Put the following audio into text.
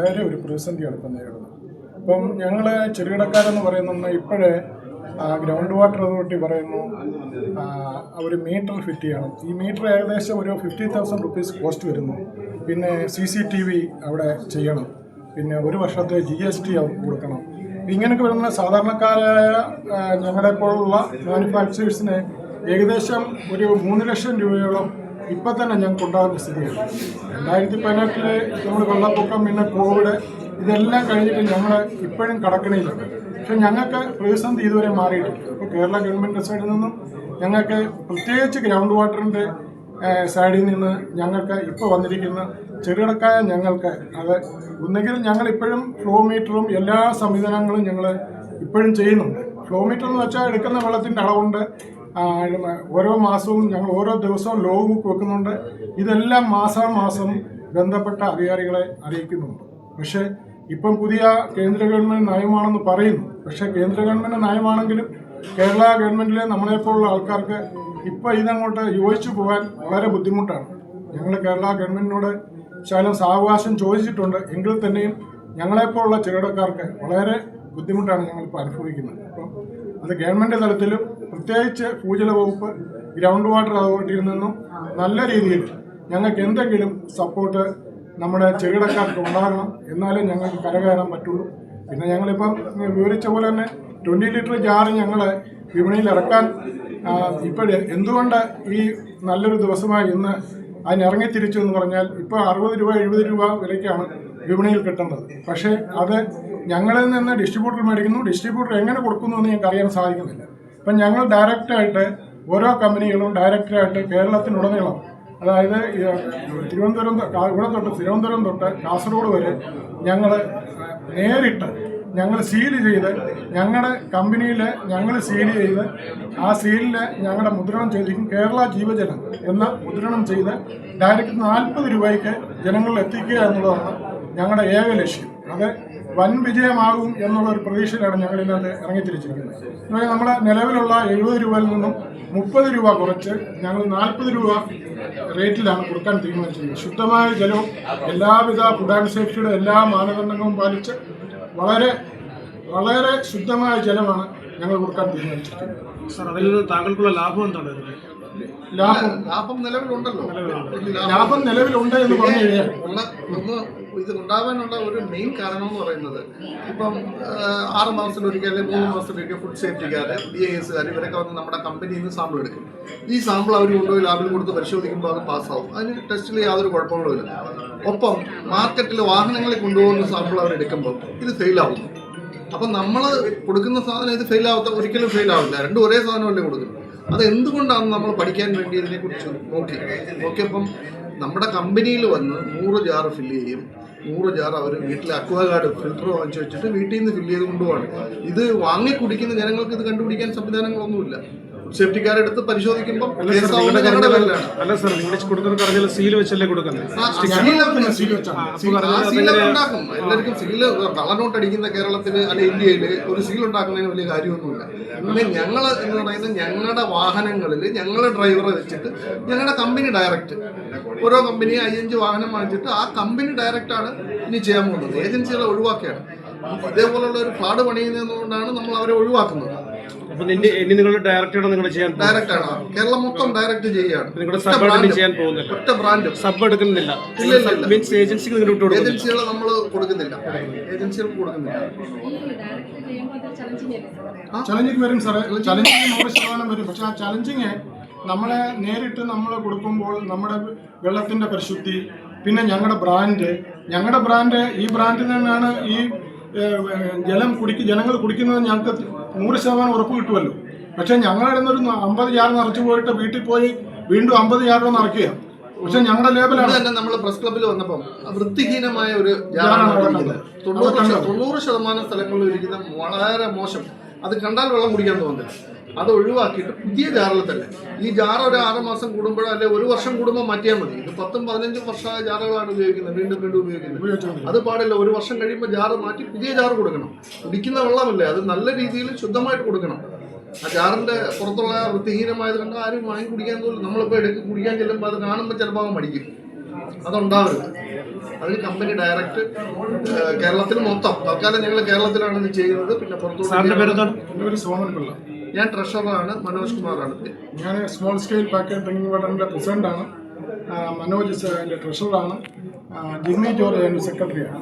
വളരെ ഒരു പ്രതിസന്ധിയാണ് ഇപ്പം നേരിടുന്നത്. ഇപ്പം ഞങ്ങൾ ചെറുകിടക്കാരെന്ന് പറയുന്നത് ഇപ്പോഴേ ഗ്രൗണ്ട് വാട്ടർ അതോറിറ്റി പറയുന്നു ഒരു മീറ്റർ ഫിറ്റ് ചെയ്യണം. ഈ മീറ്റർ ഏകദേശം ഒരു 50,000 റുപ്പീസ് കോസ്റ്റ് വരുന്നു. പിന്നെ CCTV അവിടെ ചെയ്യണം. പിന്നെ ഒരു വർഷത്തെ GST അവർക്ക് കൊടുക്കണം. ഇങ്ങനെയൊക്കെ വരുന്ന സാധാരണക്കാരായ ഞങ്ങളെപ്പോലുള്ള മാനുഫാക്ചറേഴ്സിന് ഏകദേശം ഒരു 3 ലക്ഷം രൂപയോളം ഇപ്പം തന്നെ ഞങ്ങൾക്ക് ഉണ്ടാകുന്ന സ്ഥിതിയാണ്. 2018 നമ്മൾ വെള്ളപ്പൊക്കം, പിന്നെ കോവിഡ്, ഇതെല്ലാം കഴിഞ്ഞിട്ട് ഞങ്ങൾ ഇപ്പോഴും കടക്കണിയിലുണ്ട്. പക്ഷെ ഞങ്ങൾക്ക് പ്രതിസന്ധി ഇതുവരെ മാറിയിട്ടില്ല. ഇപ്പോൾ കേരള ഗവൺമെൻറ് സൈഡിൽ നിന്നും ഞങ്ങൾക്ക് പ്രത്യേകിച്ച് ഗ്രൗണ്ട് വാട്ടറിൻ്റെ സൈഡിൽ നിന്ന് ഞങ്ങൾക്ക് ഇപ്പോൾ വന്നിരിക്കുന്ന ചെറുകിടക്കായ ഞങ്ങൾക്ക് അത് ഒന്നുകിൽ ഞങ്ങളിപ്പോഴും ഫ്ലോ മീറ്ററും എല്ലാ സംവിധാനങ്ങളും ഞങ്ങൾ ഇപ്പോഴും ചെയ്യുന്നുണ്ട്. ഫ്ലോ മീറ്റർ എന്ന് വെച്ചാൽ എടുക്കുന്ന വെള്ളത്തിൻ്റെ അളവുണ്ട്. ഓരോ മാസവും ഞങ്ങൾ ഓരോ ദിവസവും ലോഗ് ബുക്ക് വെക്കുന്നുണ്ട്. ഇതെല്ലാം മാസാമാസം ബന്ധപ്പെട്ട അധികാരികളെ അറിയിക്കുന്നുണ്ട്. പക്ഷേ ഇപ്പം പുതിയ കേന്ദ്ര ഗവൺമെൻറ് നയമാണെന്ന് പറയുന്നു. പക്ഷേ കേന്ദ്ര ഗവൺമെൻറ് നയമാണെങ്കിലും കേരള ഗവൺമെൻറ്റിലെ നമ്മളെപ്പോലുള്ള ആൾക്കാർക്ക് ഇപ്പോൾ ഇതങ്ങോട്ട് യോജിച്ചു പോകാൻ വളരെ ബുദ്ധിമുട്ടാണ്. ഞങ്ങൾ കേരള ഗവൺമെൻറ്റിനോട് ശകലം സാവകാശം ചോദിച്ചിട്ടുണ്ട്. എങ്കിൽ തന്നെയും ഞങ്ങളെപ്പോലുള്ള ചെറുകിടക്കാർക്ക് വളരെ ബുദ്ധിമുട്ടാണ് ഞങ്ങളിപ്പോൾ അനുഭവിക്കുന്നത്. അപ്പം അത് ഗവൺമെൻറ് തലത്തിലും പ്രത്യേകിച്ച് ഭൂജല വകുപ്പ്, ഗ്രൗണ്ട് വാട്ടർ അതോറിറ്റിയിൽ നിന്നും നല്ല രീതിയിൽ ഞങ്ങൾക്ക് എന്തെങ്കിലും സപ്പോർട്ട് നമ്മുടെ ചെറുകിടക്കാർക്ക് ഉണ്ടാകണം. എന്നാലേ ഞങ്ങൾക്ക് കരകയറാൻ പറ്റുള്ളൂ. പിന്നെ ഞങ്ങളിപ്പം വിവരിച്ച പോലെ തന്നെ 20 ലിറ്റർ ജാറ് ഞങ്ങൾ വിപണിയിൽ ഇറക്കാൻ ഇപ്പോഴേ എന്തുകൊണ്ട് ഈ നല്ലൊരു ദിവസമായി ഇന്ന് അതിനിറങ്ങി തിരിച്ചു എന്ന് പറഞ്ഞാൽ ഇപ്പോൾ 60 രൂപ 70 രൂപ വിലയ്ക്കാണ് വിപണിയിൽ കിട്ടുന്നത്. പക്ഷേ അത് ഞങ്ങളിൽ നിന്ന് ഡിസ്ട്രിബ്യൂട്ടർ മേടിക്കുന്നു. ഡിസ്ട്രിബ്യൂട്ടർ എങ്ങനെ കൊടുക്കുന്നു എന്ന് ഞങ്ങൾക്ക് അറിയാൻ സാധിക്കുന്നില്ല. അപ്പം ഞങ്ങൾ ഡയറക്റ്റായിട്ട് ഓരോ കമ്പനികളും ഡയറക്റ്റായിട്ട് കേരളത്തിനുടനീളം, അതായത് തിരുവനന്തപുരം തൊട്ട് കാസർഗോഡ് വരെ ഞങ്ങൾ നേരിട്ട് ഞങ്ങൾ സീൽ ചെയ്ത് ഞങ്ങളുടെ കമ്പനിയിൽ ഞങ്ങൾ സീൽ ചെയ്ത് ആ സീലിൽ ഞങ്ങളുടെ മുദ്രണം ചെയ്തിരിക്കും. കേരള ജീവജലം എന്ന മുദ്രണം ചെയ്ത് ഡയറക്റ്റ് 40 രൂപയ്ക്ക് ജനങ്ങളിൽ എത്തിക്കുക എന്നുള്ളതാണ് ഞങ്ങളുടെ ഏക ലക്ഷ്യം. അത് വൻ വിജയമാകും എന്നുള്ളൊരു പ്രതീക്ഷയിലാണ് ഞങ്ങൾ ഇതിനകത്ത് ഇറങ്ങിത്തിരിച്ചിരിക്കുന്നത്. നമ്മുടെ നിലവിലുള്ള 70 രൂപയിൽ നിന്നും 30 രൂപ കുറച്ച് ഞങ്ങൾ 40 രൂപ റേറ്റിലാണ് കൊടുക്കാൻ തീരുമാനിച്ചിരിക്കുന്നത്. ശുദ്ധമായ ജലവും എല്ലാവിധ ഫുഡ് ആൻഡ് സേഫ്റ്റിയുടെ എല്ലാ മാനദണ്ഡങ്ങളും പാലിച്ച് വളരെ വളരെ ശുദ്ധമായ ജലമാണ് ഞങ്ങൾ കൊടുക്കാൻ തീരുമാനിച്ചിരിക്കുന്നത്. സാർ, അതിൽ നിന്ന് താങ്കൾക്കുള്ള ലാഭം എന്താണ്? ലാഭം നിലവിലുണ്ടല്ലോ. ലാഭം നിലവിലുണ്ട് എന്ന് പറഞ്ഞു കഴിഞ്ഞാൽ ഇത് ഉണ്ടാവാനുള്ള ഒരു മെയിൻ കാരണം എന്ന് പറയുന്നത്, ഇപ്പം 6 മാസത്തിലൊരിക്കൽ അല്ലെങ്കിൽ 3 മാസത്തിലൊരിക്കൽ ഫുഡ് സേഫ്റ്റിക്കാർ, BIS ഇവരൊക്കെ വന്ന് നമ്മുടെ കമ്പനിയിൽ നിന്ന് സാമ്പിൾ എടുക്കും. ഈ സാമ്പിൾ അവർ കൊണ്ടുപോയി ലാബിൽ കൊടുത്ത് പരിശോധിക്കുമ്പോൾ അത് പാസ്സാവും. അതിന് ടെസ്റ്റിൽ യാതൊരു കുഴപ്പങ്ങളുമില്ല. ഒപ്പം മാർക്കറ്റിൽ വാഹനങ്ങളിൽ കൊണ്ടുപോകുന്ന സാമ്പിൾ അവരെടുക്കുമ്പോൾ ഇത് ഫെയിലാവുന്നു. അപ്പം നമ്മൾ കൊടുക്കുന്ന സാധനം ഇത് ഒരിക്കലും ഫെയിലാവില്ല. രണ്ടും ഒരേ സാധനമല്ലേ കൊടുക്കുന്നത്. അത് എന്തുകൊണ്ടാണ് നമ്മൾ പഠിക്കാൻ വേണ്ടി ഇതിനെക്കുറിച്ച് നോക്കിയപ്പം നമ്മുടെ കമ്പനിയിൽ വന്ന് 100 ജാറ് ഫില്ല് ചെയ്യും. 100 ജാർ അവർ വീട്ടിൽ അക്വാഗാർഡ് ഫിൽറ്റർ വാങ്ങിച്ചു വെച്ചിട്ട് വീട്ടിൽ നിന്ന് ഫില്ല് ചെയ്ത് കൊണ്ടുപോവാണ്. ഇത് വാങ്ങി കുടിക്കുന്ന ജനങ്ങൾക്ക് ഇത് കണ്ടുപിടിക്കാൻ സംവിധാനങ്ങളൊന്നുമില്ല. സേഫ്റ്റിക്കാരെടുത്ത് പരിശോധിക്കുമ്പോൾ സീൽ വെച്ചല്ലേ കൊടുക്കുന്നത്. ഉണ്ടാക്കും. എല്ലാവർക്കും സീല് കള്ളനോട്ട് അടിക്കുന്ന കേരളത്തിൽ അല്ലെ ഇന്ത്യയിൽ ഒരു സീൽ ഉണ്ടാക്കുന്നതിന് വലിയ കാര്യമൊന്നുമില്ല. പിന്നെ ഞങ്ങൾ എന്ന് പറയുന്നത് ഞങ്ങളുടെ വാഹനങ്ങളിൽ ഞങ്ങളുടെ ഡ്രൈവറെ വെച്ചിട്ട് ഞങ്ങളുടെ കമ്പനി ഡയറക്റ്റ് ഓരോ കമ്പനി 5 വാഹനം വാങ്ങിച്ചിട്ട് ആ കമ്പനി ഡയറക്റ്റാണ് ഇനി ചെയ്യാൻ പോകുന്നത്. ഏജൻസികളെ ഒഴിവാക്കിയാണ്. ഇതേപോലുള്ള ഒരു ഫ്രോഡ് പണിയുന്നതുകൊണ്ടാണ് നമ്മൾ അവരെ ഒഴിവാക്കുന്നത്. നിങ്ങളുടെ ഡയറക്റ്റാണ് നിങ്ങൾ ചെയ്യാൻ ഡയറക്റ്റാണ് കേരളം മൊത്തം ഡയറക്റ്റ് ചെയ്യുകയാണ്. ഒറ്റ ബ്രാൻഡ് സബ് എടുക്കുന്നില്ല. ഏജൻസികളെ നമ്മൾ കൊടുക്കുന്നില്ല. ചലഞ്ചിങ് വരും സാറേ. ചലഞ്ചിങ് 100% വരും. പക്ഷെ ആ ചലഞ്ചിങ് നമ്മളെ നേരിട്ട് നമ്മൾ കൊടുക്കുമ്പോൾ നമ്മുടെ വെള്ളത്തിൻ്റെ പരിശുദ്ധി, പിന്നെ ഞങ്ങളുടെ ബ്രാൻഡ് ഈ ബ്രാൻഡിൽ നിന്നാണ് ഈ ജനങ്ങൾ കുടിക്കുന്നത്. ഞങ്ങൾക്ക് 100% ഉറപ്പ് കിട്ടുമല്ലോ. പക്ഷെ ഞങ്ങളുടെ ഒരു 50 ജാർ നിറച്ചു പോയിട്ട് വീട്ടിൽ പോയി വീണ്ടും 50 ജാറിൽ നിറയ്ക്കുക. പക്ഷെ ഞങ്ങളുടെ ലേബലാണ് തന്നെ നമ്മൾ പ്രസ് ക്ലബ്ബിൽ വന്നപ്പം വൃത്തിഹീനമായ ഒരു ജാറാണ് 90% സ്ഥലങ്ങളിൽ ഇരിക്കുന്ന വളരെ മോശം. അത് കണ്ടാൽ വെള്ളം കുടിക്കാൻ തോന്നുന്നില്ല. അത് ഒഴിവാക്കിയിട്ട് പുതിയ ജാറിൽ തന്നെ ഈ ജാർ ഒരു 6 മാസം കൂടുമ്പോഴോ അല്ലെ 1 വർഷം കൂടുമ്പോൾ മാറ്റിയാൽ മതി. ഇത് 10-15 വർഷമായ ജാറുകളാണ് ഉപയോഗിക്കുന്നത്, വീണ്ടും ഉപയോഗിക്കുന്നത്. അത് പാടില്ല. 1 വർഷം കഴിയുമ്പോൾ ജാറ് മാറ്റി പുതിയ ജാറ് കൊടുക്കണം. കുടിക്കുന്ന വെള്ളമല്ലേ, അത് നല്ല രീതിയിൽ ശുദ്ധമായിട്ട് കൊടുക്കണം. ആ ജാറിന്റെ പുറത്തുള്ള വൃത്തിഹീനമായത് കണ്ട് ആരും വാങ്ങി കുടിക്കാൻ തോന്നും. നമ്മളിപ്പോൾ കുടിക്കാൻ ചെല്ലുമ്പോൾ അത് കാണുമ്പോൾ ചിലപ്പോൾ മടിക്കും. അതുണ്ടാവരുത്. അതിന് കമ്പനി ഡയറക്റ്റ് കേരളത്തിൽ മൊത്തം തൽക്കാലം ഞങ്ങൾ കേരളത്തിലാണ് ഇത് ചെയ്യുന്നത്. പിന്നെ സാറിന്റെ പുറത്തോട്ട് പേരെന്താണ്? എൻ്റെ പേര് സോമൻ പിള്ള. ഞാൻ ട്രഷററാണ്, മനോജ് കുമാറാണ്. ഞാൻ സ്മോൾ സ്കെയിൽ പാക്കേജ് ഡ്രിങ്കിങ് വാട്ടറിൻ്റെ പ്രസിഡൻ്റാണ്. മനോജ് അതിൻ്റെ ട്രഷററാണ്. ജിമ്മി ജോർജ് അതിൻ്റെ സെക്രട്ടറിയാണ്.